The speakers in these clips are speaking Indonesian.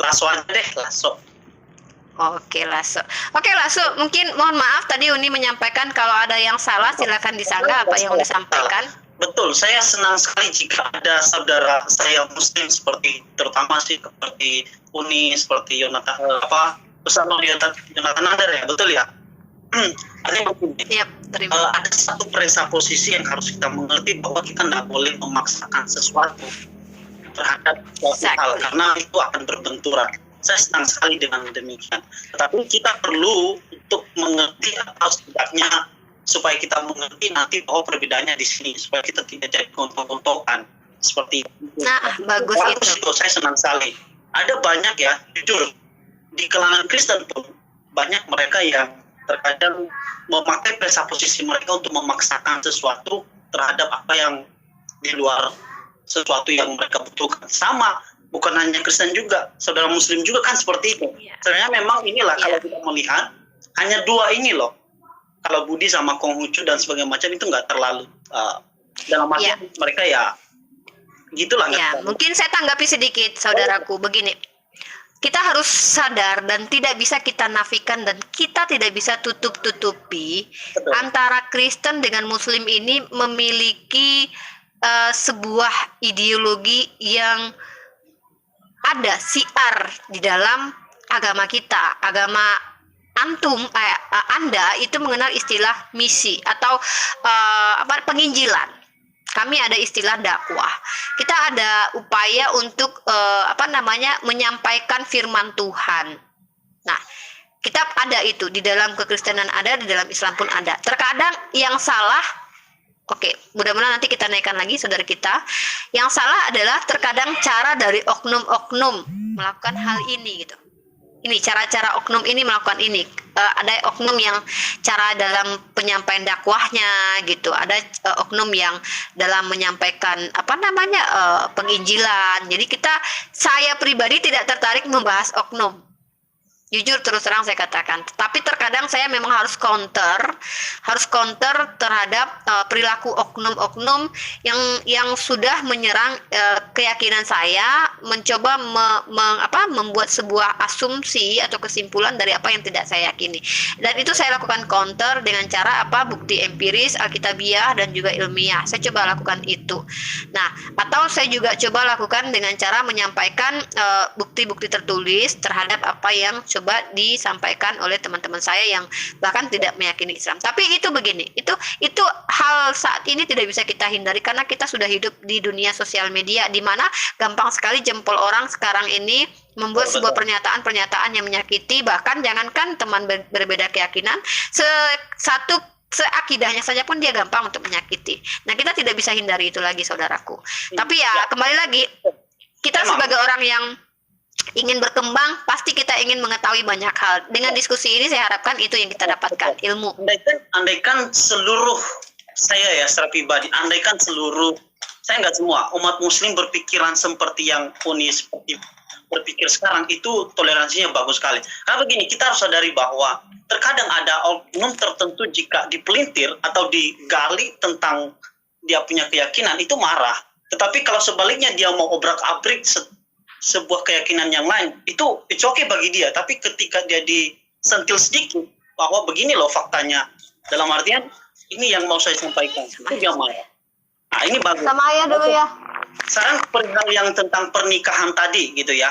Lasso aja deh, Lasso. Oke, Lasso. Oke, Lasso, mungkin mohon maaf tadi Uni menyampaikan kalau ada yang salah silakan disanggah apa yang Uni sampaikan. Betul, saya senang sekali jika ada saudara saya Muslim terutama seperti Uni, seperti Yonatan Yonatan Nadar ya, betul ya? Ada satu presupposisi yang harus kita mengerti bahwa kita tidak boleh memaksakan sesuatu terhadap suatu hal karena itu akan berbenturan. Saya senang sekali dengan demikian. Tetapi kita perlu untuk mengerti atau setidaknya supaya kita mengerti nanti bahwa perbedaannya di sini supaya kita tidak jadi gontok-gontokan seperti itu. Nah, bagus itu. Saya senang sekali. Ada banyak ya, jujur di kalangan Kristen pun banyak mereka yang terkadang memakai presupposisi mereka untuk memaksakan sesuatu terhadap apa yang di luar sesuatu yang mereka butuhkan. Sama, bukan hanya Kristen juga, saudara Muslim juga kan seperti itu. Sebenarnya memang inilah kalau kita melihat hanya dua ini loh. Kalau Budi sama Konghucu dan sebagainya macam itu nggak terlalu dalam arti mereka ya gitulah. Ya, mungkin saya tanggapi sedikit saudaraku begini. Kita harus sadar dan tidak bisa kita nafikan dan kita tidak bisa tutup-tutupi antara Kristen dengan Muslim ini memiliki sebuah ideologi yang ada siar di dalam agama kita. Agama Anda itu mengenal istilah misi atau penginjilan. Kami ada istilah dakwah. Kita ada upaya untuk menyampaikan firman Tuhan. Nah, kita ada itu di dalam kekristenan ada, di dalam Islam pun ada. Terkadang yang salah, mudah-mudahan nanti kita naikkan lagi saudara kita. Yang salah adalah terkadang cara dari oknum-oknum melakukan hal ini gitu. Ini cara-cara oknum ini melakukan ini. Ada oknum yang cara dalam penyampaian dakwahnya gitu. Ada oknum yang dalam menyampaikan penginjilan. Jadi saya pribadi tidak tertarik membahas oknum. Jujur terus terang saya katakan, tapi terkadang saya memang harus counter terhadap perilaku oknum-oknum yang sudah menyerang keyakinan saya, mencoba membuat sebuah asumsi atau kesimpulan dari apa yang tidak saya yakini. Dan itu saya lakukan counter dengan cara bukti empiris, alkitabiah dan juga ilmiah. Saya coba lakukan itu. Nah, atau saya juga coba lakukan dengan cara menyampaikan bukti-bukti tertulis terhadap apa yang coba disampaikan oleh teman-teman saya yang bahkan tidak meyakini Islam. Tapi itu begini, itu hal saat ini tidak bisa kita hindari karena kita sudah hidup di dunia sosial media di mana gampang sekali jempol orang sekarang ini membuat sebuah pernyataan yang menyakiti, bahkan jangankan teman berbeda keyakinan, seakidahnya saja pun dia gampang untuk menyakiti. Nah, kita tidak bisa hindari itu lagi saudaraku. Tapi ya kembali lagi, kita sebagai orang yang ingin berkembang, pasti kita ingin mengetahui banyak hal. Dengan diskusi ini saya harapkan itu yang kita dapatkan, ilmu. Andaikan seluruh saya ya secara pribadi, andaikan seluruh, saya nggak semua, umat muslim berpikiran seperti yang Uni seperti berpikir sekarang, itu toleransinya bagus sekali. Karena begini, kita harus sadari bahwa terkadang ada oknum tertentu jika dipelintir atau digali tentang dia punya keyakinan, itu marah. Tetapi kalau sebaliknya dia mau obrak-abrik sebuah keyakinan yang lain, itu it's okay bagi dia. Tapi ketika dia disentil sedikit bahwa begini loh faktanya, dalam artian ini yang mau saya sampaikan, itu dia marah. Nah, ini bagus. Sama ayah dulu ya. Sekarang perihal yang tentang pernikahan tadi gitu ya.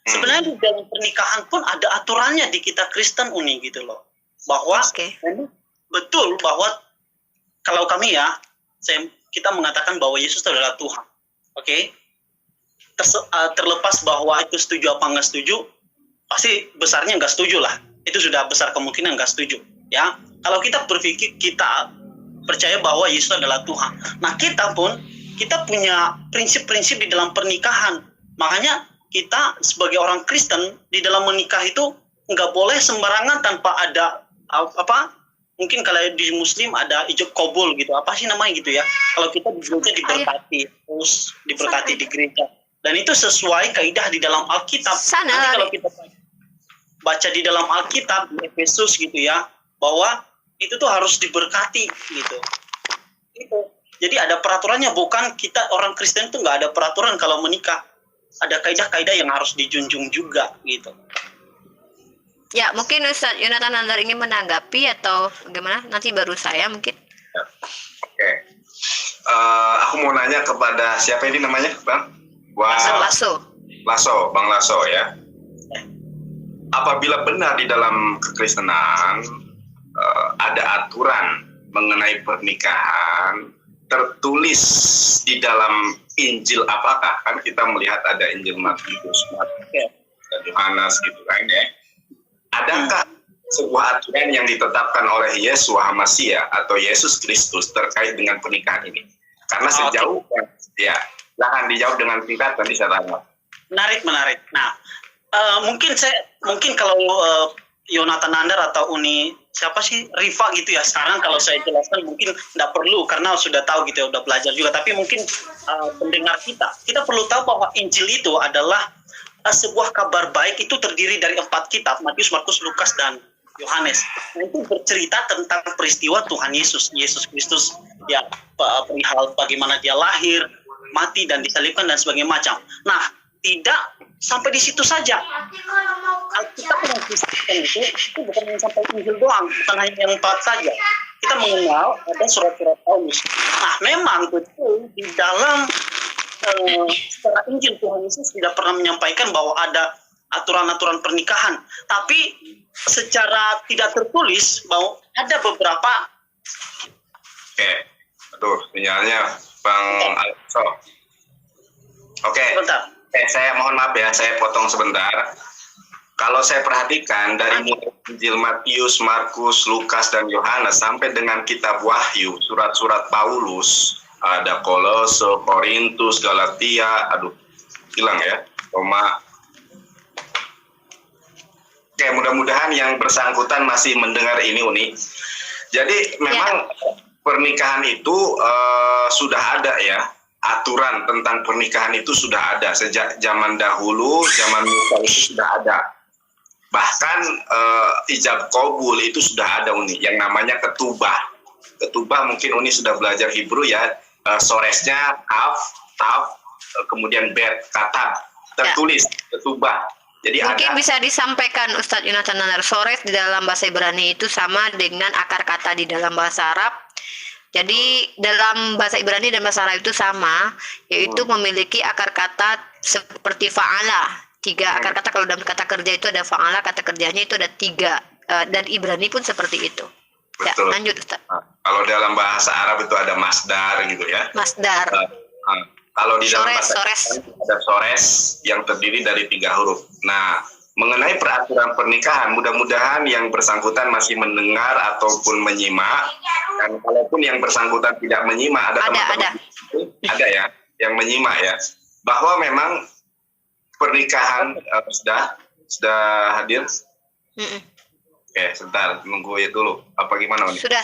Sebenarnya di dalam pernikahan pun ada aturannya di kita Kristen Uni gitu loh. Bahwa betul bahwa kalau kami ya, kita mengatakan bahwa Yesus adalah Tuhan. Oke? Terlepas bahwa itu setuju apa nggak setuju, pasti besarnya nggak setuju lah. Itu sudah besar kemungkinan nggak setuju. Ya, kalau kita berpikir, kita percaya bahwa Yesus adalah Tuhan. Nah, kita punya prinsip-prinsip di dalam pernikahan. Makanya kita sebagai orang Kristen di dalam menikah itu nggak boleh sembarangan tanpa ada mungkin kalau di Muslim ada ijab kabul gitu. Apa sih namanya gitu ya? Kalau kita di gereja diberkati, terus diberkati di gereja. Dan itu sesuai kaidah di dalam Alkitab. Nanti kalau kita baca di dalam Alkitab di Efesus gitu ya, bahwa itu tuh harus diberkati gitu. Itu. Jadi ada peraturannya, bukan kita orang Kristen itu nggak ada peraturan kalau menikah. ada kaidah-kaidah yang harus dijunjung juga gitu. Ya, mungkin Ustadz Yonatan Nandar ingin menanggapi atau bagaimana? Nanti baru saya mungkin. Oke. Aku mau nanya kepada siapa ini namanya, Bang? Lasso. Bang Lasso ya. Apabila benar di dalam kekristenan ada aturan mengenai pernikahan tertulis di dalam Injil, apakah? Kan kita melihat ada Injil Matius, dan Yohanes gitu kan ya. Adakah sebuah aturan yang ditetapkan oleh Yeshua Hamasia atau Yesus Kristus terkait dengan pernikahan ini? Karena sejauh ya, silahkan dijawab dengan singkat, nanti saya tanya. Menarik. Nah, mungkin kalau Yonatan Nandar atau Uni siapa sih Riva gitu ya, sekarang kalau saya jelaskan mungkin tidak perlu karena sudah tahu gitu ya, udah belajar juga. Tapi mungkin pendengar kita perlu tahu bahwa Injil itu adalah sebuah kabar baik, itu terdiri dari 4 kitab, Matius, Markus, Lukas, dan Yohanes. Nah, itu bercerita tentang peristiwa Tuhan Yesus Kristus, ya, perihal bagaimana dia lahir, mati, dan disalibkan, dan sebagainya macam. Nah, tidak sampai di situ saja. Alkitab yang Kristen itu bukan hanya sampai Injil doang, bukan hanya yang 4 saja. Kita mengenal ada surat-surat Paulus. Nah, memang betul di dalam secara Injil Tuhan Yesus tidak pernah menyampaikan bahwa ada aturan-aturan pernikahan, tapi secara tidak tertulis bahwa ada beberapa. Oke, aduh sinyalnya Bang Also. Oke, saya mohon maaf ya, saya potong sebentar. Kalau saya perhatikan dari mulai Injil Matius, Markus, Lukas, dan Yohanes sampai dengan kitab Wahyu, surat-surat Paulus, ada Kolose, Korintus, Galatia, hilang ya, Roma. Oke, mudah-mudahan yang bersangkutan masih mendengar ini, Uni. Jadi memang pernikahan itu sudah ada ya, aturan tentang pernikahan itu sudah ada sejak zaman dahulu, zaman Musa itu sudah ada. Bahkan ijab kabul itu sudah ada, Uni, yang namanya ketubah. Ketubah mungkin Uni sudah belajar Hebrew ya. Soresnya taf, kemudian bet, katab, tertulis, ketubah. Jadi mungkin bisa disampaikan Ustadz Yonatan Nandar, sores di dalam bahasa Ibrani itu sama dengan akar kata di dalam bahasa Arab. Jadi dalam bahasa Ibrani dan bahasa Arab itu sama, yaitu memiliki akar kata seperti fa'ala. 3 akar kata, kalau dalam kata kerja itu ada fa'ala, kata kerjanya itu ada 3, dan Ibrani pun seperti itu. Betul. Ya, lanjut Ustaz. Kalau dalam bahasa Arab itu ada masdar gitu ya. Masdar. Kalau di dalam bahasa sores. ada sores yang terdiri dari 3 huruf. Nah, mengenai peraturan pernikahan, mudah-mudahan yang bersangkutan masih mendengar ataupun menyimak. Dan kalaupun yang bersangkutan tidak menyimak, ada ya yang menyimak ya, bahwa memang pernikahan sudah hadir. Oke, sebentar, nunggu ya dulu. Apa gimana nih? Sudah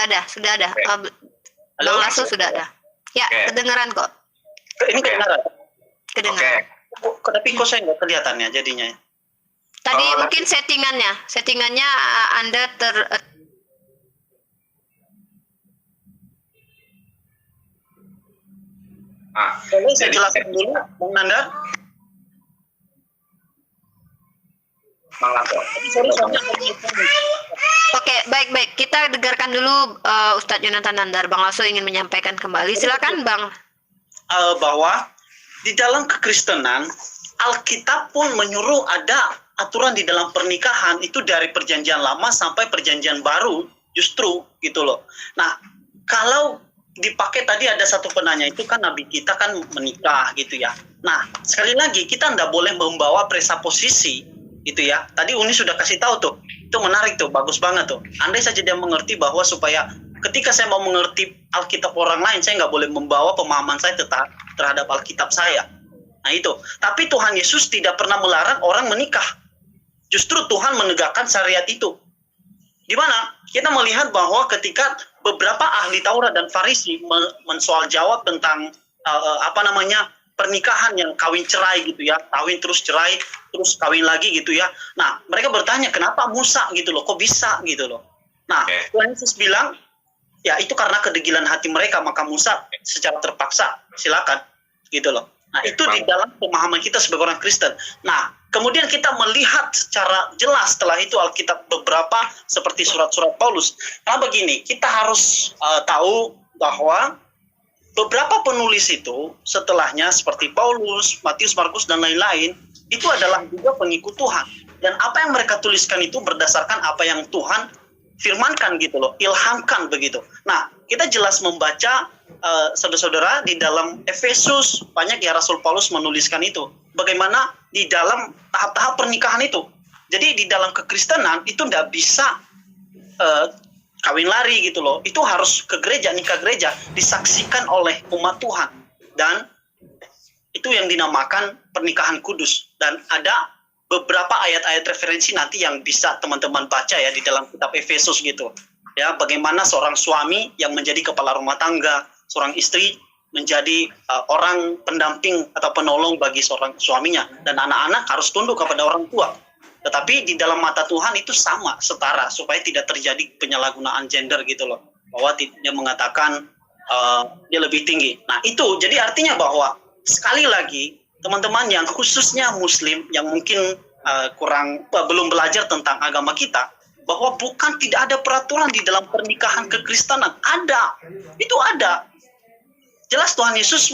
ada. Okay. Halo, langsung sudah ada. Ya, kedengaran kok. Ini kedengaran. Kedengaran. Tapi kok saya nggak kelihatannya jadinya. Tadi mungkin settingannya Anda Boleh saya jelaskan dulu, Bang Nanda? Oke, baik. Kita dengarkan dulu Ustadz Yonatan Nandar. Bang Lasso ingin menyampaikan kembali. Silakan, Bang. Bahwa di dalam kekristenan, Alkitab pun menyuruh ada aturan di dalam pernikahan itu dari perjanjian lama sampai perjanjian baru, justru gitu loh. Nah, kalau dipakai tadi ada satu penanya itu kan Nabi kita kan menikah gitu ya. Nah, sekali lagi kita tidak boleh membawa presaposisi gitu ya. Tadi Uni sudah kasih tahu tuh, itu menarik tuh, bagus banget tuh. Andai saja dia mengerti bahwa supaya ketika saya mau mengerti Alkitab orang lain, saya nggak boleh membawa pemahaman saya terhadap Alkitab saya. Nah itu. Tapi Tuhan Yesus tidak pernah melarang orang menikah. Justru Tuhan menegakkan syariat itu. Di mana kita melihat bahwa ketika beberapa ahli Taurat dan Farisi mensoal jawab tentang pernikahan yang kawin cerai gitu ya, kawin terus cerai, terus kawin lagi gitu ya. Nah, mereka bertanya kenapa Musa gitu loh, kok bisa gitu loh. Nah, Tuhan Yesus bilang, ya itu karena kedegilan hati mereka, maka Musa secara terpaksa silakan gitu loh. Nah, itu di dalam pemahaman kita sebagai orang Kristen. Nah, kemudian kita melihat secara jelas setelah itu Alkitab beberapa seperti surat-surat Paulus. Karena begini, kita harus tahu bahwa beberapa penulis itu setelahnya seperti Paulus, Matius, Markus, dan lain-lain, itu adalah juga pengikut Tuhan. Dan apa yang mereka tuliskan itu berdasarkan apa yang Tuhan firmankan gitu loh, ilhamkan begitu. Nah, kita jelas membaca saudara-saudara di dalam Efesus, banyak ya Rasul Paulus menuliskan itu. Bagaimana di dalam tahap-tahap pernikahan itu. Jadi di dalam kekristenan itu tidak bisa kawin lari gitu loh. Itu harus ke gereja, nikah gereja, disaksikan oleh umat Tuhan. Dan itu yang dinamakan pernikahan kudus. Dan ada beberapa ayat-ayat referensi nanti yang bisa teman-teman baca ya di dalam kitab Efesus gitu. Ya, bagaimana seorang suami yang menjadi kepala rumah tangga, seorang istri menjadi orang pendamping atau penolong bagi seorang suaminya, dan anak-anak harus tunduk kepada orang tua. Tetapi di dalam mata Tuhan itu sama, setara, supaya tidak terjadi penyalahgunaan gender gitu loh, bahwa dia mengatakan dia lebih tinggi. Nah itu jadi artinya bahwa sekali lagi teman-teman yang khususnya Muslim yang mungkin belum belajar tentang agama kita, bahwa bukan tidak ada peraturan di dalam pernikahan kekristenan. Ada, itu ada. Jelas Tuhan Yesus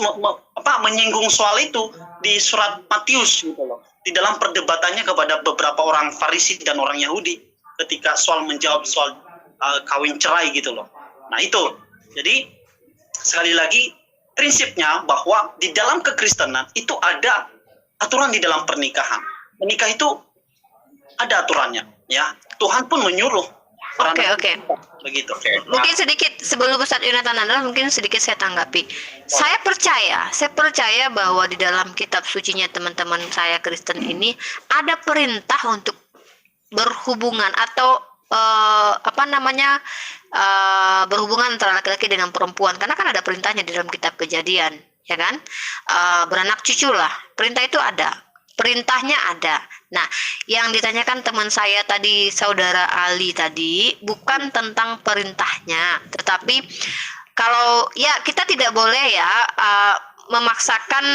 menyinggung soal itu di surat Matius gitu loh. Di dalam perdebatannya kepada beberapa orang Farisi dan orang Yahudi ketika menjawab soal kawin cerai gitu loh. Nah itu. Jadi sekali lagi prinsipnya bahwa di dalam kekristenan itu ada aturan di dalam pernikahan. Menikah itu ada aturannya, ya. Tuhan pun menyuruh. Oke. Begitu. Mungkin sedikit sebelum Ustaz Yonatan Andal, mungkin sedikit saya tanggapi. Saya percaya bahwa di dalam kitab sucinya teman-teman saya Kristen ini ada perintah untuk berhubungan atau berhubungan antara laki-laki dengan perempuan, karena kan ada perintahnya di dalam kitab Kejadian, ya kan? Beranak cucu lah, perintah itu ada, perintahnya ada. Nah, yang ditanyakan teman saya tadi, saudara Ali tadi, bukan tentang perintahnya, tetapi kalau ya kita tidak boleh ya memaksakan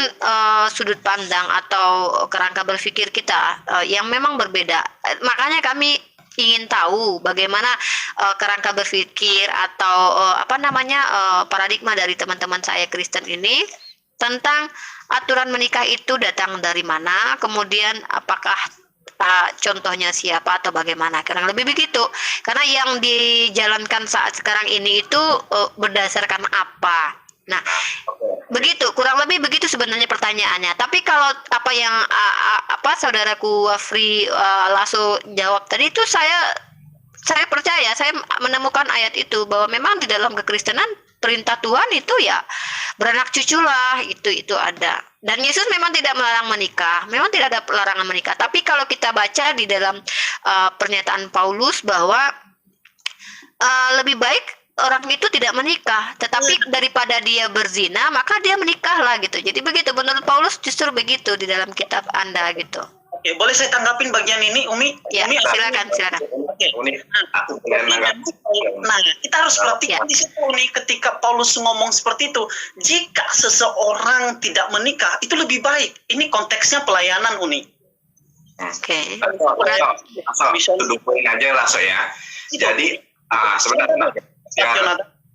sudut pandang atau kerangka berpikir kita yang memang berbeda. Makanya kami ingin tahu bagaimana kerangka berpikir atau paradigma dari teman-teman saya Kristen ini tentang aturan menikah itu datang dari mana, kemudian apakah contohnya siapa atau bagaimana, kurang lebih begitu. Karena yang dijalankan saat sekarang ini itu berdasarkan apa. Nah, begitu, kurang lebih begitu sebenarnya pertanyaannya. Tapi kalau apa yang saudaraku Wafri Lasso jawab tadi itu saya percaya, saya menemukan ayat itu bahwa memang di dalam kekristenan perintah Tuhan itu ya beranak cuculah, itu ada. Dan Yesus memang tidak melarang menikah, memang tidak ada larangan menikah. Tapi kalau kita baca di dalam pernyataan Paulus bahwa lebih baik orang itu tidak menikah, tetapi daripada dia berzina maka dia menikahlah gitu. Jadi begitu menurut Paulus, justru begitu di dalam kitab Anda gitu. Oke, boleh saya tanggapin bagian ini, Umi? Ya, Umi, silakan. Oke. Nah, kita harus perhatikan di situ nih, ketika Paulus ngomong seperti itu, jika seseorang tidak menikah itu lebih baik. Ini konteksnya pelayanan, Uni. Oke. Bisa dudukin aja lah ya. Jadi sebentar.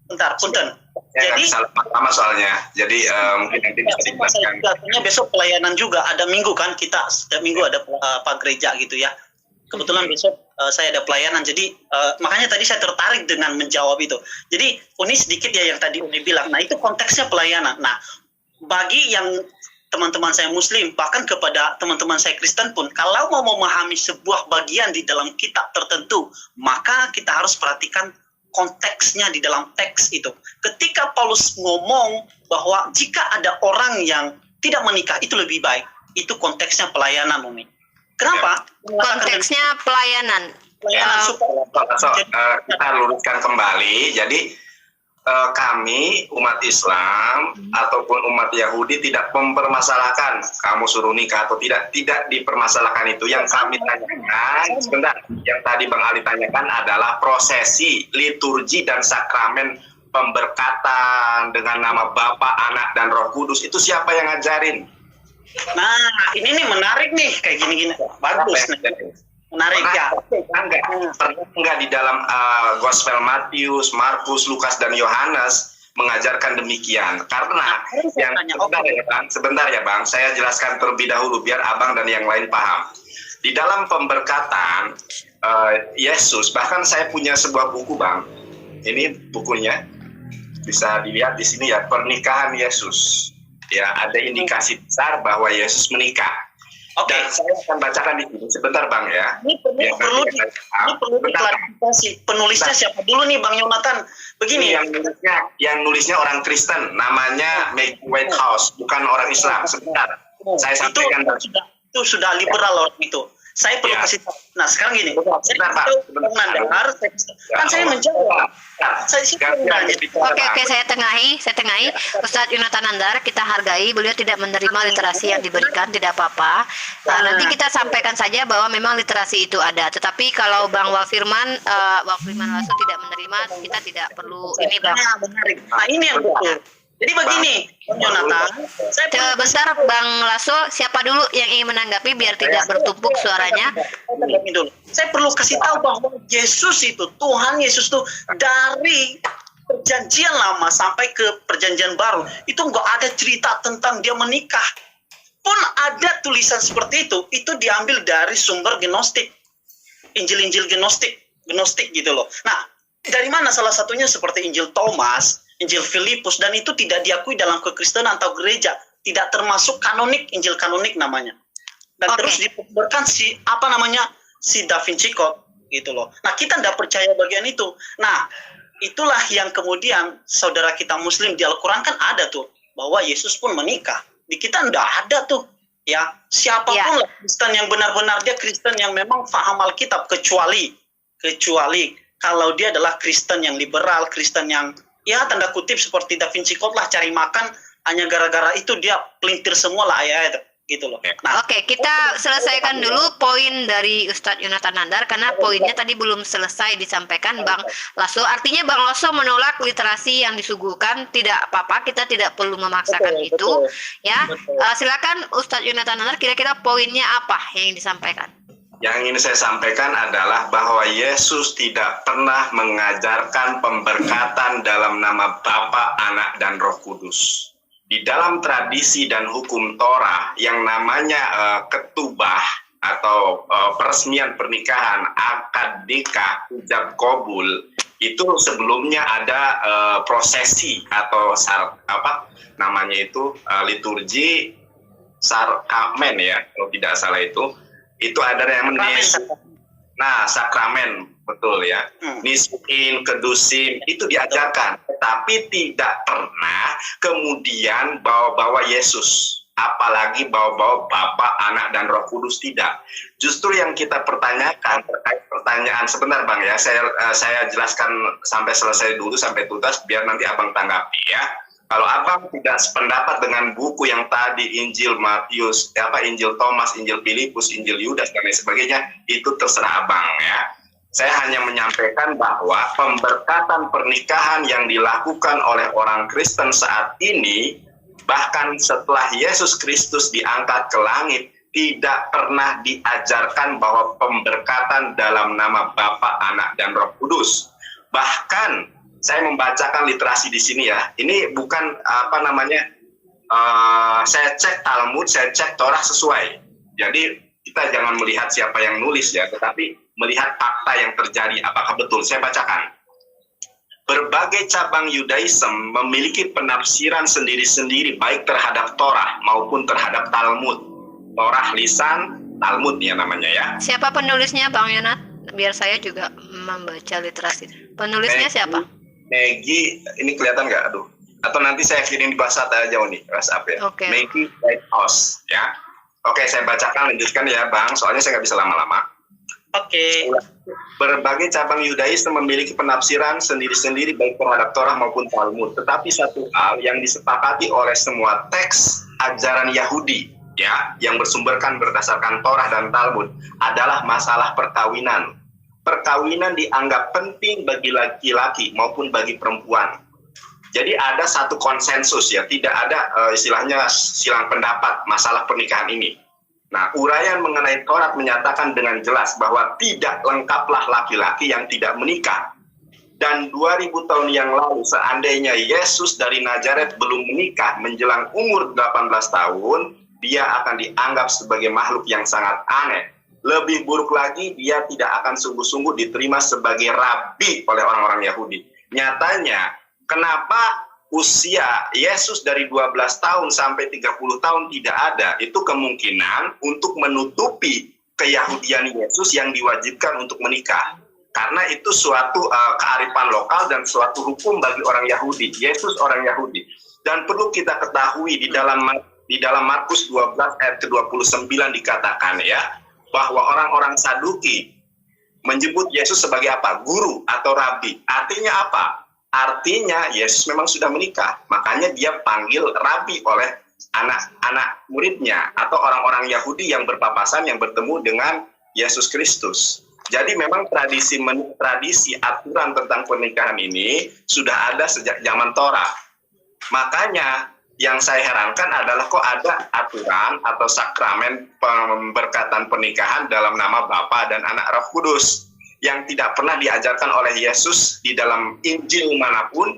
Bentar, punten. Jadi salah pertama soalnya. Jadi mungkin nanti bisa dijelaskan. Artinya besok pelayanan juga, ada minggu kan, kita setiap minggu ada gereja gitu ya. Kebetulan besok saya ada pelayanan, jadi makanya tadi saya tertarik dengan menjawab itu. Jadi Uni sedikit ya yang tadi Uni bilang. Nah itu konteksnya pelayanan. Nah bagi yang teman-teman saya Muslim, bahkan kepada teman-teman saya Kristen pun, kalau mau memahami sebuah bagian di dalam kitab tertentu, maka kita harus perhatikan konteksnya di dalam teks itu. Ketika Paulus ngomong bahwa jika ada orang yang tidak menikah itu lebih baik, itu konteksnya pelayanan, Umi. Kenapa? Konteksnya pelayanan. Kita luruskan kembali. Jadi kami umat Islam ataupun umat Yahudi tidak mempermasalahkan kamu suruh nikah atau tidak dipermasalahkan itu. Yang kami tanyakan sebentar, yang tadi Bang Ali tanyakan adalah prosesi, liturgi dan sakramen pemberkatan dengan nama Bapa, Anak dan Roh Kudus itu siapa yang ngajarin? Nah, ini nih menarik nih kayak gini-gini. Bagus nih. Menarik ya. Enggak di dalam Gospel Matius, Markus, Lukas dan Yohanes mengajarkan demikian. Karena yang sebentar ya Bang, saya jelaskan terlebih dahulu biar Abang dan yang lain paham. Di dalam pemberkatan Yesus, bahkan saya punya sebuah buku Bang. Ini bukunya bisa dilihat di sini ya, Pernikahan Yesus. Ya, ada indikasi besar bahwa Yesus menikah. Oke, Dan saya akan bacakan di sini sebentar Bang ya. Ini perlu diklarifikasi. Penulisnya siapa dulu nih Bang Yonatan? Begini. Yang nulisnya orang Kristen, namanya Maggie Whitehouse, bukan orang Islam. Sebentar. Saya sampaikan itu sudah liberal orang itu. Saya perlu kasih tahu. Nah, sekarang gini. Saya menjawab. Oke, saya tengahi. Ustadz Yonatan Nandar, kita hargai, beliau tidak menerima literasi yang diberikan, tidak apa-apa. Nanti kita sampaikan saja bahwa memang literasi itu ada. Tetapi kalau Bang Wafirman Lasso tidak menerima, kita tidak perlu ini Bang. Nah, ini yang betul. Jadi begini, Yonatan. Bentar Bang Lasso, siapa dulu yang ingin menanggapi biar tidak bertumpuk suaranya? Saya perlu kasih tahu bahwa Yesus itu, Tuhan Yesus itu dari perjanjian lama sampai ke perjanjian baru itu nggak ada cerita tentang dia menikah. Pun ada tulisan seperti itu diambil dari sumber Gnostik, Injil-Injil Gnostik gitu loh. Nah, dari mana salah satunya seperti Injil Thomas, Injil Filipus, dan itu tidak diakui dalam kekristenan atau gereja, tidak termasuk kanonik, Injil kanonik namanya. Dan terus diperkenalkan si Da Vinci Code gitu loh. Nah, kita tidak percaya bagian itu. Nah, itulah yang kemudian saudara kita Muslim di Al-Quran kan ada tuh bahwa Yesus pun menikah. Di kita tidak ada tuh. Ya, siapapun lah Kristen yang benar-benar dia Kristen yang memang paham Alkitab, kecuali kalau dia adalah Kristen yang liberal, Kristen yang ya tanda kutip seperti Da Vinci Code lah, cari makan hanya gara-gara itu dia pelintir semua lah ayat gitu loh. Nah, Oke, kita selesaikan dulu poin dari Ustadz Yonatan Nandar karena poinnya tadi belum selesai disampaikan Bang Lasso. Artinya Bang Lasso menolak literasi yang disuguhkan, tidak apa-apa, kita tidak perlu memaksakan itu. Ya, silakan Ustadz Yonatan Nandar, kira-kira poinnya apa yang disampaikan? Yang ingin saya sampaikan adalah bahwa Yesus tidak pernah mengajarkan pemberkatan dalam nama Bapa, Anak, dan Roh Kudus. Di dalam tradisi dan hukum Torah yang namanya ketubah atau peresmian pernikahan, akad nikah, ijab kabul, itu sebelumnya ada prosesi atau liturgi sarkamen ya, kalau tidak salah itu ada yang sakramen, betul ya. Nisuin, kedusin, itu diajarkan. Tapi tidak pernah kemudian bawa-bawa Yesus. Apalagi bawa-bawa Bapa, Anak, dan Roh Kudus, tidak. Justru yang kita pertanyakan, terkait pertanyaan, sebentar Bang ya, saya jelaskan sampai selesai dulu, sampai tuntas, biar nanti Abang tanggapi ya. Kalau Abang tidak sependapat dengan buku yang tadi, Injil Matius, Injil Thomas, Injil Filipus, Injil Yudas, dan lain sebagainya, itu terserah Abang ya. Saya hanya menyampaikan bahwa pemberkatan pernikahan yang dilakukan oleh orang Kristen saat ini, bahkan setelah Yesus Kristus diangkat ke langit, tidak pernah diajarkan bahwa pemberkatan dalam nama Bapa, Anak, dan Roh Kudus. Bahkan saya membacakan literasi di sini ya. Ini bukan saya cek Talmud, saya cek Torah sesuai. Jadi kita jangan melihat siapa yang nulis ya, tetapi melihat fakta yang terjadi. Apakah betul? Saya bacakan. Berbagai cabang Yudaism memiliki penafsiran sendiri-sendiri baik terhadap Torah maupun terhadap Talmud. Torah lisan, Talmud ya namanya ya. Siapa penulisnya Bang Yonat? Biar saya juga membaca literasi. Penulisnya siapa? Maggie, ini kelihatan nggak? Aduh. Atau nanti saya kirim di bahasa aja nih, WhatsApp ya. Okay. Maggie Whitehouse, ya. Oke, saya bacakan, lanjutkan ya, Bang. Soalnya saya nggak bisa lama-lama. Oke. Berbagai cabang Yudaisme memiliki penafsiran sendiri-sendiri baik terhadap Torah maupun Talmud. Tetapi satu hal yang disepakati oleh semua teks ajaran Yahudi, ya, yang bersumberkan berdasarkan Torah dan Talmud adalah masalah perkawinan. Perkawinan dianggap penting bagi laki-laki maupun bagi perempuan. Jadi ada satu konsensus ya, tidak ada istilahnya silang pendapat masalah pernikahan ini. Nah, uraian mengenai Taurat menyatakan dengan jelas bahwa tidak lengkaplah laki-laki yang tidak menikah. Dan 2000 tahun yang lalu seandainya Yesus dari Nazaret belum menikah menjelang umur 18 tahun, dia akan dianggap sebagai makhluk yang sangat aneh. Lebih buruk lagi, dia tidak akan sungguh-sungguh diterima sebagai rabi oleh orang-orang Yahudi. Nyatanya, kenapa usia Yesus dari 12 tahun sampai 30 tahun tidak ada? Itu kemungkinan untuk menutupi keyahudian Yesus yang diwajibkan untuk menikah. Karena itu suatu kearifan lokal dan suatu hukum bagi orang Yahudi. Yesus orang Yahudi. Dan perlu kita ketahui di dalam Markus 12 ayat ke-29 dikatakan ya, bahwa orang-orang Saduki menyebut Yesus sebagai apa? Guru atau rabi. Artinya apa? Artinya Yesus memang sudah menikah. Makanya dia panggil rabi oleh anak-anak muridnya atau orang-orang Yahudi yang berpapasan yang bertemu dengan Yesus Kristus. Jadi memang tradisi aturan tentang pernikahan ini sudah ada sejak zaman Torah. Makanya yang saya herankan adalah kok ada aturan atau sakramen pemberkatan pernikahan dalam nama Bapa dan Anak Roh Kudus yang tidak pernah diajarkan oleh Yesus di dalam Injil manapun,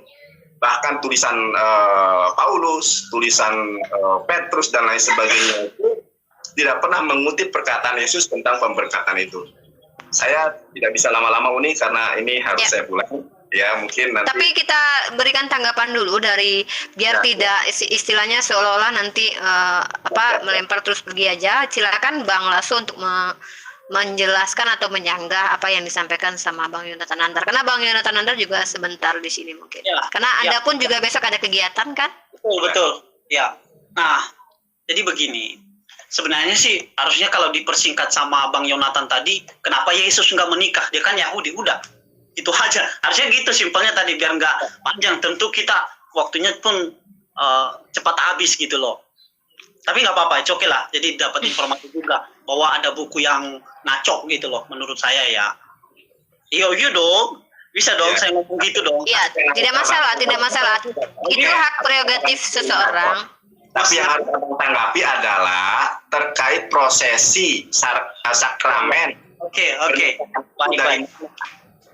bahkan tulisan Paulus, tulisan Petrus dan lain sebagainya itu tidak pernah mengutip perkataan Yesus tentang pemberkatan itu. Saya tidak bisa lama-lama Uni karena ini harus saya pulang. Ya mungkin nanti. Tapi kita berikan tanggapan dulu dari biar tidak istilahnya seolah-olah nanti melempar terus pergi aja. Silakan Bang Lasso untuk menjelaskan atau menyanggah apa yang disampaikan sama Bang Yonatan Nandar. Karena Bang Yonatan Nandar juga sebentar di sini mungkin. Ya, karena Anda pun juga besok ada kegiatan kan? Betul. Ya. Nah, jadi begini. Sebenarnya sih harusnya kalau dipersingkat sama Bang Yonatan tadi, kenapa Yesus nggak menikah? Dia kan Yahudi, udah. Itu aja. Harusnya gitu simpelnya tadi, biar nggak panjang. Tentu kita waktunya pun cepat habis gitu loh. Tapi nggak apa-apa, oke lah. Jadi dapat informasi juga bahwa ada buku yang ngacok gitu loh menurut saya ya. Iya dong. Bisa dong saya ngomong gitu dong. Iya, tidak masalah. Itu hak prerogatif seseorang. Tapi yang harus kita tanggapi adalah terkait prosesi sakramen. Oke.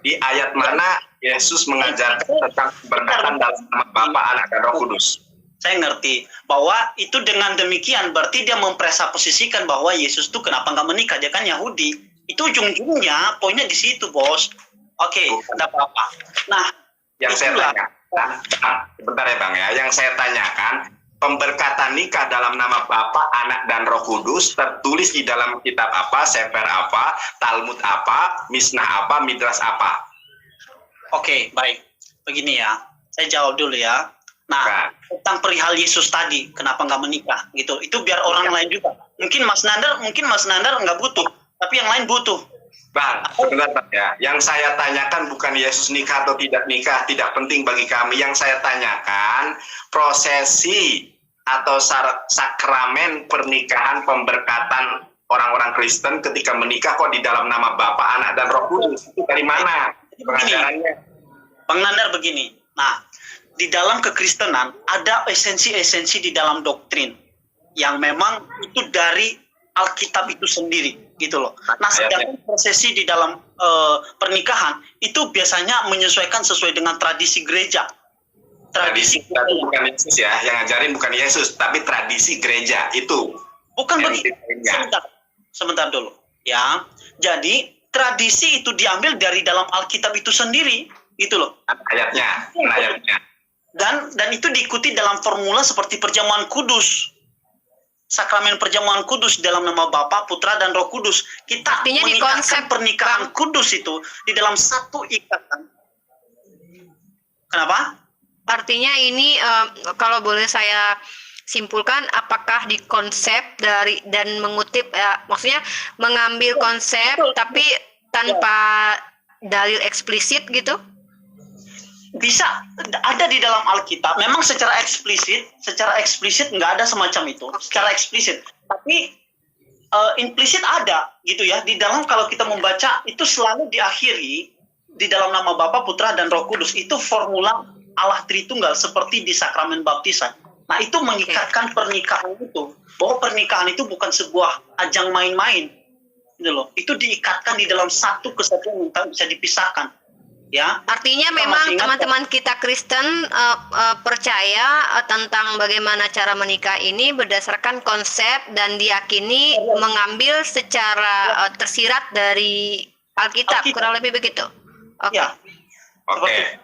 Di ayat mana Yesus mengajarkan tentang pemberkatan dalam nama Bapa, Anak, dan Roh Kudus. Saya ngerti bahwa itu dengan demikian berarti dia mempresupposisikan bahwa Yesus itu kenapa nggak menikah, dia kan Yahudi. Itu ujung-ujungnya poinnya di situ, Bos. Oke, tidak apa-apa. Nah, yang saya tanyakan, sebentar ya Bang ya, yang saya tanyakan, pemberkatan nikah dalam nama Bapa, Anak, dan Roh Kudus tertulis di dalam kitab apa, Sefer apa, Talmud apa, Misnah apa, Midras apa? Oke, baik. Begini ya, saya jawab dulu ya. Nah, tentang perihal Yesus tadi, kenapa nggak menikah gitu? Itu biar orang lain juga. Mungkin Mas Nandar nggak butuh, tapi yang lain butuh. Bang, sebentar ya. Yang saya tanyakan bukan Yesus nikah atau tidak nikah, tidak penting bagi kami. Yang saya tanyakan prosesi atau sakramen pernikahan pemberkatan orang-orang Kristen ketika menikah kok di dalam nama Bapa, Anak, dan Roh Kudus. Itu dari mana pengajarannya? Bang Nandar begini. Nah, di dalam kekristenan ada esensi-esensi di dalam doktrin yang memang itu dari Alkitab itu sendiri gitu loh. Nah, sedangkan prosesi di dalam pernikahan itu biasanya menyesuaikan sesuai dengan tradisi gereja. Tradisi bukan Yesus ya, yang ngajarin bukan Yesus, tapi tradisi gereja itu. Bukan begitu. Sebentar dulu, ya. Jadi tradisi itu diambil dari dalam Alkitab itu sendiri, gitu loh. Ayatnya. Dan itu diikuti dalam formula seperti perjamuan kudus. Sakramen perjamuan kudus dalam nama Bapa, Putra, dan Roh Kudus. Kita menikahkan pernikahan kudus itu di dalam satu ikatan. Kenapa? Artinya ini kalau boleh saya simpulkan, apakah di konsep dari dan mengutip maksudnya mengambil konsep tapi tanpa dalil eksplisit gitu? Bisa ada di dalam Alkitab. Memang secara eksplisit nggak ada semacam itu. Secara eksplisit, tapi implisit ada gitu ya. Di dalam kalau kita membaca itu selalu diakhiri di dalam nama Bapa, Putra, dan Roh Kudus. Itu formula Allah Tritunggal seperti di sakramen baptisan. Nah, itu mengikatkan pernikahan itu, bahwa pernikahan itu bukan sebuah ajang main-main, gitu loh. Itu diikatkan di dalam satu kesatuan yang tak bisa dipisahkan. Ya. Artinya Kita memang masih ingat, teman-teman kita Kristen percaya tentang bagaimana cara menikah ini berdasarkan konsep dan diyakini mengambil secara tersirat dari Alkitab, kurang lebih begitu. Oke. ya, Oke.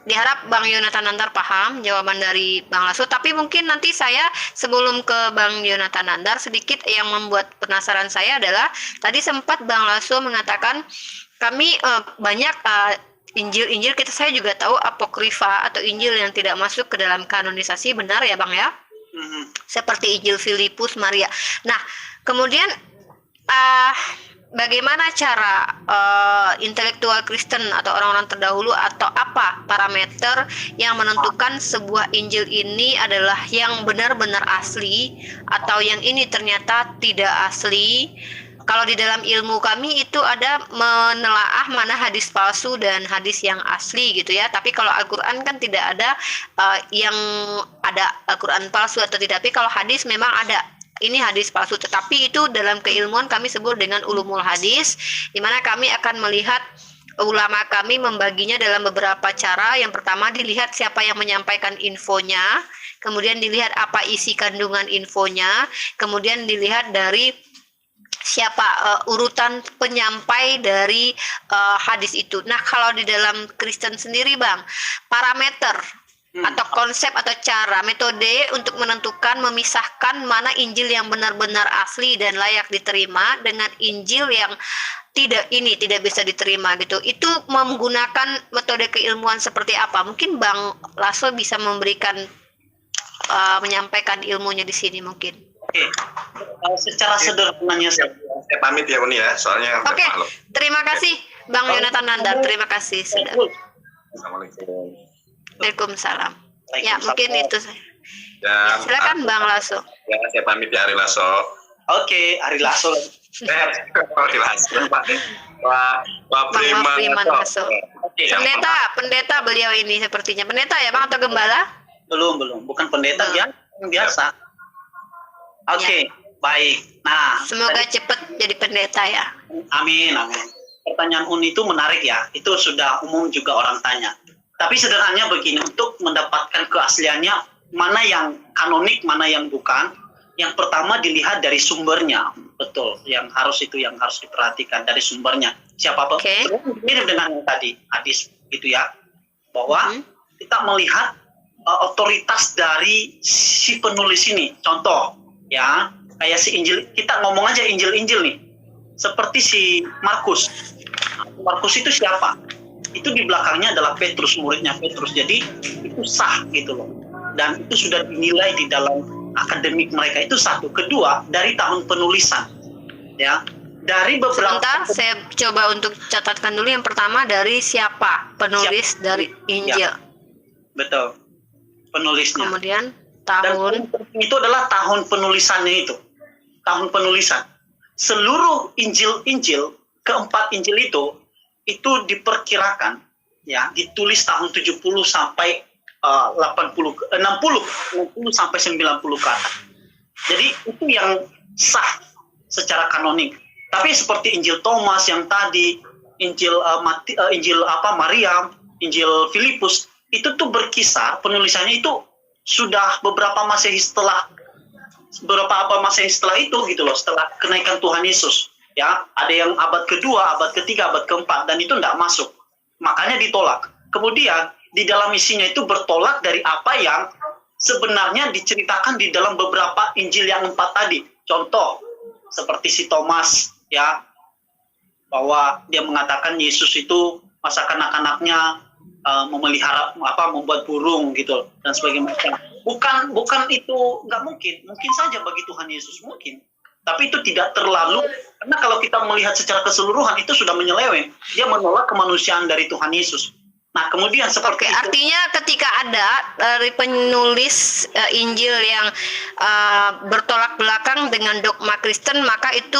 Diharap Bang Yonatan Nandar paham jawaban dari Bang Lasso, tapi mungkin nanti saya sebelum ke Bang Yonatan Nandar, sedikit yang membuat penasaran saya adalah tadi sempat Bang Lasso mengatakan kami banyak Injil-Injil, saya juga tahu apokrifa atau Injil yang tidak masuk ke dalam kanonisasi, benar ya Bang ya? Seperti Injil Filipus, Maria. Nah, kemudian bagaimana cara intelektual Kristen atau orang-orang terdahulu atau apa parameter yang menentukan sebuah Injil ini adalah yang benar-benar asli atau yang ini ternyata tidak asli? Kalau di dalam ilmu kami itu ada menelaah mana hadis palsu dan hadis yang asli gitu ya. Tapi kalau Al-Quran kan tidak ada yang ada Al-Quran palsu atau tidak. Tapi kalau hadis memang ada. Ini hadis palsu. Tetapi itu dalam keilmuan kami sebut dengan ulumul hadis. Di mana kami akan melihat ulama kami membaginya dalam beberapa cara. Yang pertama dilihat siapa yang menyampaikan infonya. Kemudian dilihat apa isi kandungan infonya. Kemudian dilihat dari siapa urutan penyampai dari hadis itu. Nah, kalau di dalam Kristen sendiri Bang, parameter atau konsep atau cara, metode untuk menentukan, memisahkan mana Injil yang benar-benar asli dan layak diterima dengan Injil yang tidak bisa diterima gitu. Itu menggunakan metode keilmuan seperti apa? Mungkin Bang Lasso bisa memberikan menyampaikan ilmunya di sini mungkin. Oke. Secara sederhananya saya pamit ya Uni ya, soalnya Oke, terima kasih Bang Yonatan Nandar, terima kasih sudah. Assalamualaikum. Waalaikumsalam. Ya, mungkin itu saya. Ya, Silakan Bang Lasso. Ya, saya pamit ya Ari Lasso. Oke, Ari Lasso. Ari Lasso, Pak. Pak Priman Lasso. Oke. Pendeta beliau ini sepertinya. Pendeta ya Bang atau gembala? Belum, bukan pendeta biasa. Oke, baik. Nah, semoga cepat jadi pendeta ya. Amin. Pertanyaan Uni itu menarik ya. Itu sudah umum juga orang tanya. Tapi sederhananya begini, untuk mendapatkan keasliannya, mana yang kanonik, mana yang bukan. Yang pertama dilihat dari sumbernya. Betul, yang harus diperhatikan dari sumbernya. Siapa mirip dengan yang tadi, hadis gitu ya. Bahwa kita melihat otoritas dari si penulis ini. Contoh, ya, kayak si Injil, kita ngomong aja Injil nih, seperti si Markus. Markus itu siapa? Itu di belakangnya adalah Petrus, muridnya Petrus. Jadi itu sah gitu loh. Dan itu sudah dinilai di dalam akademik mereka. Itu satu. Kedua, dari tahun penulisan, ya, dari beberapa. Sebentar, saya coba untuk catatkan dulu. Yang pertama dari siapa penulis dari Injil? Ya, betul, penulisnya. Kemudian tahun. Dan itu adalah tahun penulisannya itu. Tahun penulisan. Seluruh Injil, keempat Injil itu diperkirakan ya ditulis tahun 70 sampai 60 sampai 90 ke atas. Jadi itu yang sah secara kanonik. Tapi seperti Injil Thomas yang tadi, Injil Maria, Injil Filipus, itu tuh berkisar penulisannya itu sudah beberapa Masehi setelah itu gitu loh, setelah kenaikan Tuhan Yesus. Ya, ada yang abad kedua, abad ketiga, abad keempat, dan itu tidak masuk. Makanya ditolak. Kemudian di dalam isinya itu bertolak dari apa yang sebenarnya diceritakan di dalam beberapa Injil yang 4 tadi. Contoh seperti si Thomas, ya, bahwa dia mengatakan Yesus itu masa kanak-kanaknya memelihara membuat burung gitu dan sebagainya. Bukan itu nggak mungkin saja bagi Tuhan Yesus mungkin. Tapi itu tidak terlalu, karena kalau kita melihat secara keseluruhan itu sudah menyeleweng. Dia menolak kemanusiaan dari Tuhan Yesus. Nah, kemudian seperti itu. Artinya ketika ada dari penulis Injil yang bertolak belakang dengan dogma Kristen, maka itu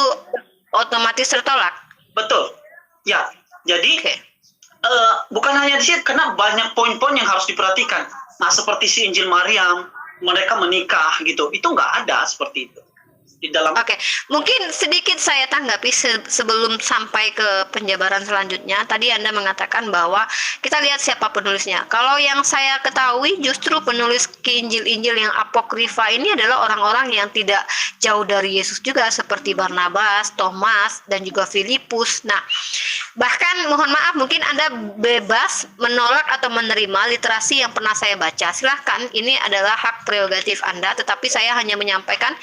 otomatis tertolak. Betul. Ya, jadi bukan hanya di situ, karena banyak poin-poin yang harus diperhatikan. Nah, seperti si Injil Maryam, mereka menikah gitu, itu nggak ada seperti itu di dalam. Oke, mungkin sedikit saya tanggapi sebelum sampai ke penjabaran selanjutnya. Tadi Anda mengatakan bahwa kita lihat siapa penulisnya. Kalau yang saya ketahui justru penulis Injil-Injil yang apokrifa ini adalah orang-orang yang tidak jauh dari Yesus juga, seperti Barnabas, Thomas, dan juga Filipus. Nah, bahkan mohon maaf mungkin Anda bebas menolak atau menerima literasi yang pernah saya baca. Silahkan, ini adalah hak prerogatif Anda, tetapi saya hanya menyampaikan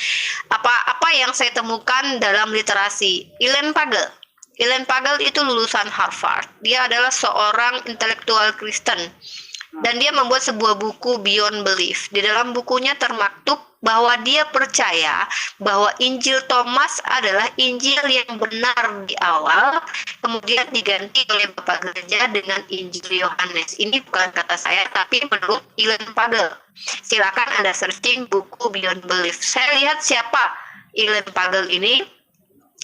apa yang saya temukan dalam literasi. Ellen Pagel itu lulusan Harvard. Dia adalah seorang intelektual Kristen dan dia membuat sebuah buku Beyond Belief. Di dalam bukunya termaktub bahwa dia percaya bahwa Injil Thomas adalah Injil yang benar di awal, kemudian diganti oleh Bapak Gereja dengan Injil Yohanes. Ini bukan kata saya, tapi menurut Ellen Pagel. Silakan Anda searching buku Beyond Belief. Saya lihat siapa Ellen Pagel ini.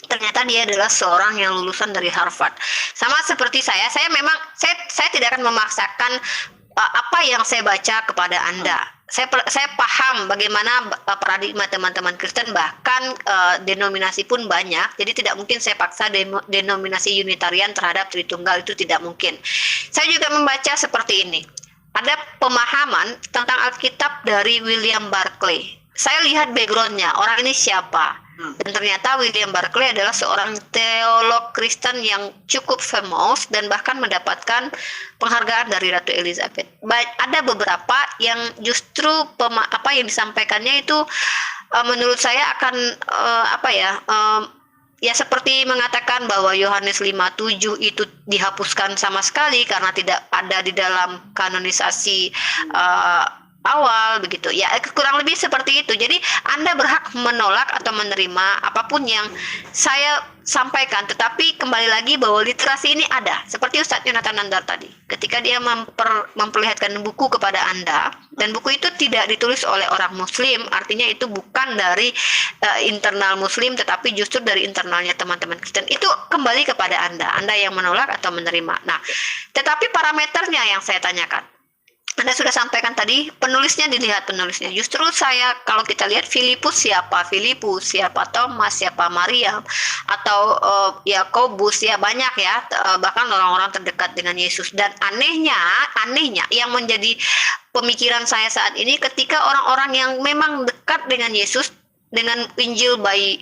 Ternyata dia adalah seorang yang lulusan dari Harvard. Sama seperti saya memang saya tidak akan memaksakan apa yang saya baca kepada Anda. Saya paham bagaimana paradigma teman-teman Kristen, bahkan denominasi pun banyak. Jadi tidak mungkin saya paksa denominasi Unitarian terhadap Tritunggal, itu tidak mungkin. Saya juga membaca seperti ini. Ada pemahaman tentang Alkitab dari William Barclay. Saya lihat backgroundnya, orang ini siapa. Dan ternyata William Barclay adalah seorang teolog Kristen yang cukup famous dan bahkan mendapatkan penghargaan dari Ratu Elizabeth. Ada beberapa yang justru apa yang disampaikannya itu menurut saya akan ya seperti mengatakan bahwa Yohanes 5:7 itu dihapuskan sama sekali karena tidak ada di dalam kanonisasi awal begitu ya, kurang lebih seperti itu. Jadi Anda berhak menolak atau menerima apapun yang saya sampaikan, tetapi kembali lagi bahwa literasi ini ada, seperti Ustadz Yonatan Nandar tadi ketika dia memperlihatkan buku kepada Anda, dan buku itu tidak ditulis oleh orang Muslim, artinya itu bukan dari internal Muslim, tetapi justru dari internalnya teman-teman Kristen. Itu kembali kepada Anda yang menolak atau menerima. Nah, tetapi parameternya yang saya tanyakan, Anda sudah sampaikan tadi, penulisnya, dilihat penulisnya. Justru saya, kalau kita lihat Filipus, siapa Thomas, siapa Maryam, atau Yakobus, ya banyak ya, bahkan orang-orang terdekat dengan Yesus. Dan anehnya yang menjadi pemikiran saya saat ini, ketika orang-orang yang memang dekat dengan Yesus, dengan Injil by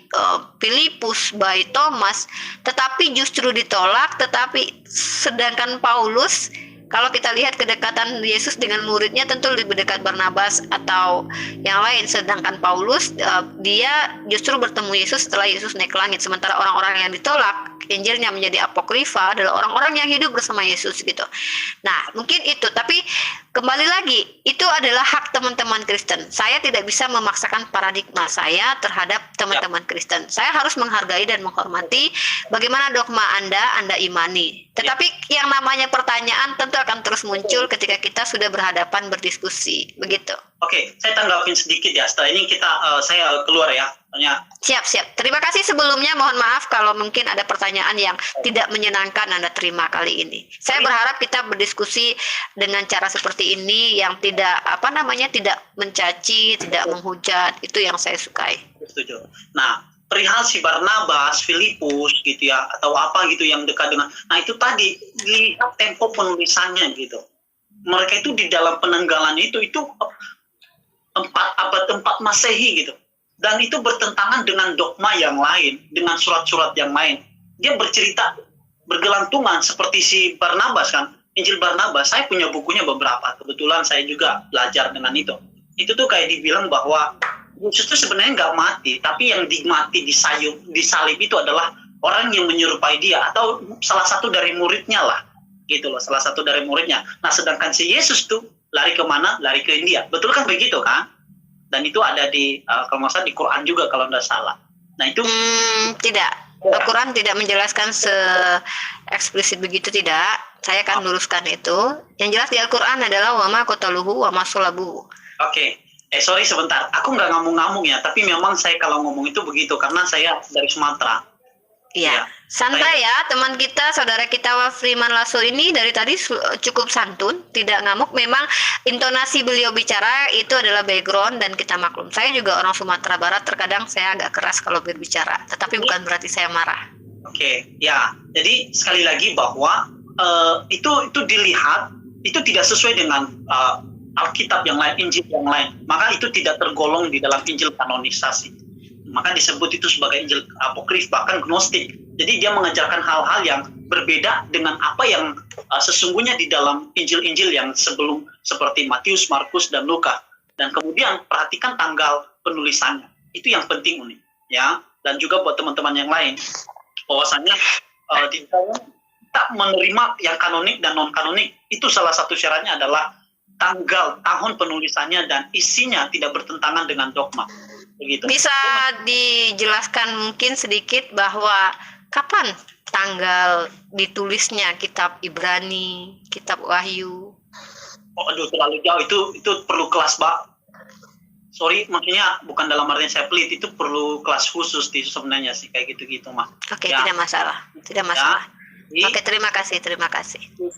Filipus, by Thomas, tetapi justru ditolak, tetapi sedangkan Paulus, kalau kita lihat kedekatan Yesus dengan muridnya tentu lebih dekat Barnabas atau yang lain, sedangkan Paulus dia justru bertemu Yesus setelah Yesus naik ke langit. Sementara orang-orang yang ditolak Injilnya menjadi apokrifa adalah orang-orang yang hidup bersama Yesus gitu. Nah, mungkin itu, tapi kembali lagi itu adalah hak teman-teman Kristen. Saya tidak bisa memaksakan paradigma saya terhadap teman-teman Kristen. Saya harus menghargai dan menghormati bagaimana dogma Anda imani. Tetapi yang namanya pertanyaan tentu akan terus muncul ketika kita sudah berhadapan berdiskusi, begitu. Oke, saya tanggapin sedikit ya. Setelah ini saya keluar ya. Siap. Terima kasih sebelumnya. Mohon maaf kalau mungkin ada pertanyaan yang tidak menyenangkan Anda terima kali ini. Saya berharap kita berdiskusi dengan cara seperti ini yang tidak tidak mencaci, tidak menghujat. Itu yang saya sukai. Setuju. Nah, perihal si Barnabas, Filipus gitu ya, atau apa gitu yang dekat dengan, nah itu tadi lihat tempo penulisannya gitu. Mereka itu di dalam penenggalan itu 4 abad 4 Masehi gitu. Dan itu bertentangan dengan dogma yang lain, dengan surat-surat yang lain. Dia bercerita bergelantungan seperti si Barnabas kan. Injil Barnabas, saya punya bukunya beberapa. Kebetulan saya juga belajar dengan itu. Itu tuh kayak dibilang bahwa Yesus itu sebenarnya nggak mati, tapi yang dimati di salib itu adalah orang yang menyerupai dia, atau salah satu dari muridnya lah. Gitu loh, salah satu dari muridnya. Nah, sedangkan si Yesus tuh lari kemana? Lari ke India. Betul kan begitu kan? Dan itu ada di kalau nggak salah di Quran juga kalau nggak salah. Nah itu tidak, Al-Quran tidak menjelaskan se-eksplisit begitu, tidak. Saya akan luruskan itu. Yang jelas di Al-Quran adalah wama qataluhu wama sulabuhu. Oke. Sorry sebentar. Aku nggak ngamung-ngamung ya, tapi memang saya kalau ngomong itu begitu karena saya dari Sumatera. Iya, santai ya teman kita, saudara kita Freeman Lasso ini dari tadi cukup santun, tidak ngamuk. Memang intonasi beliau bicara itu adalah background dan kita maklum. Saya juga orang Sumatera Barat, terkadang saya agak keras kalau berbicara, tetapi bukan berarti saya marah. Oke, ya. Jadi sekali lagi bahwa itu dilihat itu tidak sesuai dengan Alkitab yang lain, Injil yang lain. Maka itu tidak tergolong di dalam Injil kanonisasi. Maka disebut itu sebagai Injil apokrif, bahkan gnostik. Jadi dia mengajarkan hal-hal yang berbeda dengan apa yang sesungguhnya di dalam Injil-Injil yang sebelum, seperti Matius, Markus, dan Lukas. Dan kemudian perhatikan tanggal penulisannya. Itu yang penting unik, ya. Dan juga buat teman-teman yang lain, bahwasanya di dalam kita menerima yang kanonik dan non kanonik, itu salah satu syaratnya adalah tanggal, tahun penulisannya, dan isinya tidak bertentangan dengan dogma. Begitu. Bisa dijelaskan mungkin sedikit bahwa kapan tanggal ditulisnya kitab Ibrani, kitab Wahyu? Oh, aduh, terlalu jauh, itu perlu kelas, Mbak. Sorry, maksudnya bukan dalam artian saya pelit, itu perlu kelas khusus sebenarnya sih, kayak gitu-gitu, Mak. Oke, ya. Tidak masalah. Ya. Oke, terima kasih.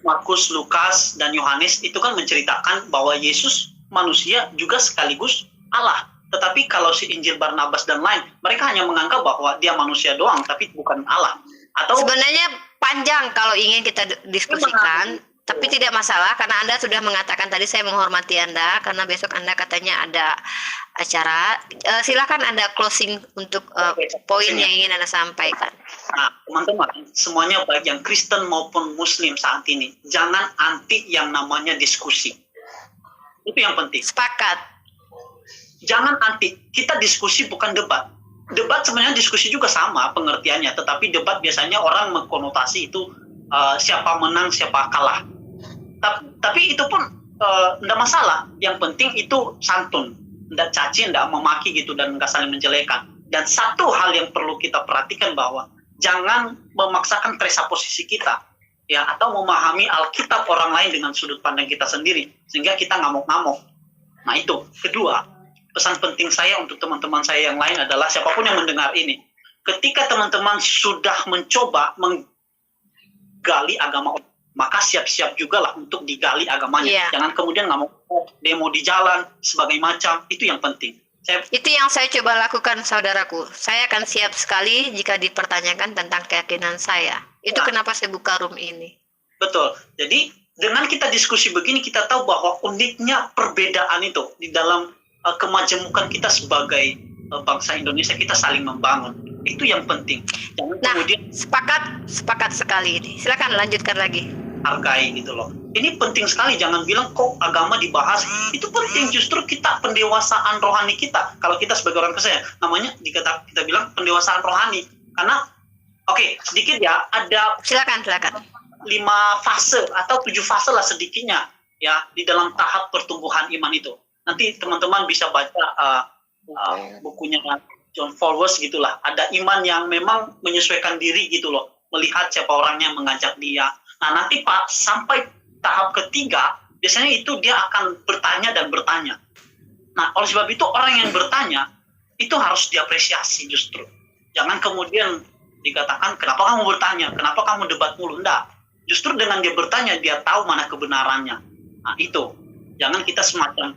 Markus, Lukas, dan Yohanes itu kan menceritakan bahwa Yesus manusia juga sekaligus Allah. Tetapi kalau si Injil Barnabas dan lain, mereka hanya menganggap bahwa dia manusia doang, tapi bukan Allah. Atau sebenarnya panjang kalau ingin kita diskusikan, tapi tidak masalah karena Anda sudah mengatakan tadi, saya menghormati Anda karena besok Anda katanya ada acara. Silakan Anda closing untuk poin yang ingin Anda sampaikan. Nah, teman-teman, semuanya baik yang Kristen maupun Muslim saat ini, jangan anti yang namanya diskusi. Itu yang penting. Sepakat. Jangan anti, kita diskusi bukan debat. Debat sebenarnya diskusi juga sama pengertiannya, tetapi debat biasanya orang mengkonotasi itu siapa menang, siapa kalah. Tapi itu pun tidak masalah. Yang penting itu santun, tidak caci, tidak memaki gitu, dan nggak saling menjelekan. Dan satu hal yang perlu kita perhatikan bahwa jangan memaksakan presupposisi kita, ya, atau memahami Alkitab orang lain dengan sudut pandang kita sendiri, sehingga kita ngamuk-ngamuk. Nah itu. Kedua, pesan penting saya untuk teman-teman saya yang lain adalah siapapun yang mendengar ini, ketika teman-teman sudah mencoba menggali agama, maka siap-siap juga lah untuk digali agamanya. Yeah. Jangan kemudian nggak mau demo di jalan, sebagai macam, itu yang penting. Itu yang saya coba lakukan, saudaraku. Saya akan siap sekali jika dipertanyakan tentang keyakinan saya. Itu kenapa saya buka room ini. Betul. Jadi dengan kita diskusi begini, kita tahu bahwa uniknya perbedaan itu di dalam kemajemukan kita sebagai bangsa Indonesia, kita saling membangun. Itu yang penting. Jangan kemudian sepakat sekali ini. Silakan lanjutkan lagi. Hargai gitu loh. Ini penting sekali, jangan bilang kok agama dibahas. Itu penting, justru kita pendewasaan rohani kita. Kalau kita sebagai orang Kristen, namanya kita bilang pendewasaan rohani. Karena sedikit ya, ada silakan 5 fase atau 7 fase lah sedikitnya ya di dalam tahap pertumbuhan iman itu. Nanti teman-teman bisa baca bukunya John Fowles gitulah. Ada iman yang memang menyesuaikan diri gitu loh, melihat siapa orangnya, mengajak dia. Nah nanti Pak sampai tahap ketiga, biasanya itu dia akan bertanya dan bertanya. Nah oleh sebab itu orang yang bertanya itu harus diapresiasi justru. Jangan kemudian dikatakan kenapa kamu bertanya, kenapa kamu debat mulu. Enggak. Justru dengan dia bertanya dia tahu mana kebenarannya. Nah itu. Jangan kita semacam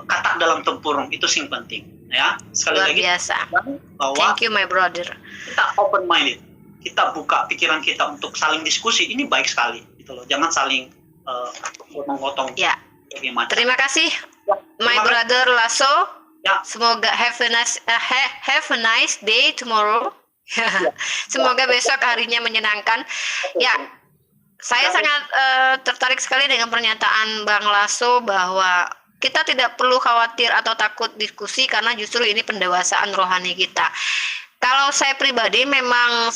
katak dalam tempurung, itu sing penting ya. Sekali luar lagi biasa. Bahwa thank you my brother. Kita open minded, kita buka pikiran kita untuk saling diskusi, ini baik sekali gitu loh. Jangan saling gotong-gotong. Ya. Terima kasih my brother Lasso. Ya. Semoga have a nice day tomorrow. Semoga besok harinya menyenangkan. Ya. Saya sangat tertarik sekali dengan pernyataan Bang Lasso bahwa kita tidak perlu khawatir atau takut diskusi karena justru ini pendewasaan rohani kita. Kalau saya pribadi memang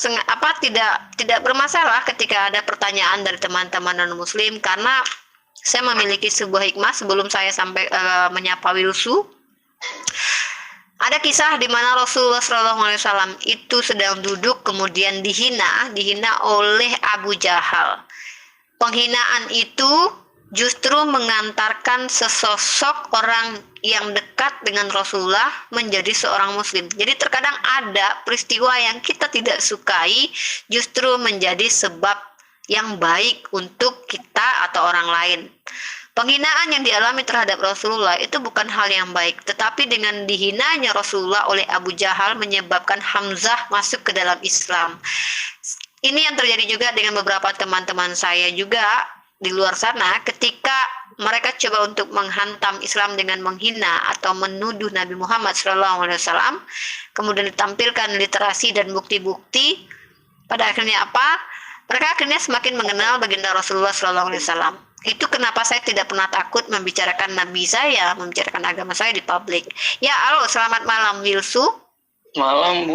tidak bermasalah ketika ada pertanyaan dari teman-teman non-muslim karena saya memiliki sebuah hikmah sebelum saya sampai menyapa Wilsu. Ada kisah di mana Rasulullah SAW itu sedang duduk kemudian dihina oleh Abu Jahal. Penghinaan itu justru mengantarkan sesosok orang yang dekat dengan Rasulullah menjadi seorang muslim. Jadi terkadang ada peristiwa yang kita tidak sukai justru menjadi sebab yang baik untuk kita atau orang lain. Penghinaan yang dialami terhadap Rasulullah itu bukan hal yang baik, tetapi dengan dihinanya Rasulullah oleh Abu Jahal menyebabkan Hamzah masuk ke dalam Islam. Ini yang terjadi juga dengan beberapa teman-teman saya juga di luar sana, ketika mereka coba untuk menghantam Islam dengan menghina atau menuduh Nabi Muhammad SAW, kemudian ditampilkan literasi dan bukti-bukti, pada akhirnya apa? Mereka akhirnya semakin mengenal baginda Rasulullah SAW. Itu kenapa saya tidak pernah takut membicarakan Nabi saya, membicarakan agama saya di publik. Ya, halo, selamat malam Wilsu. Malam, Bu.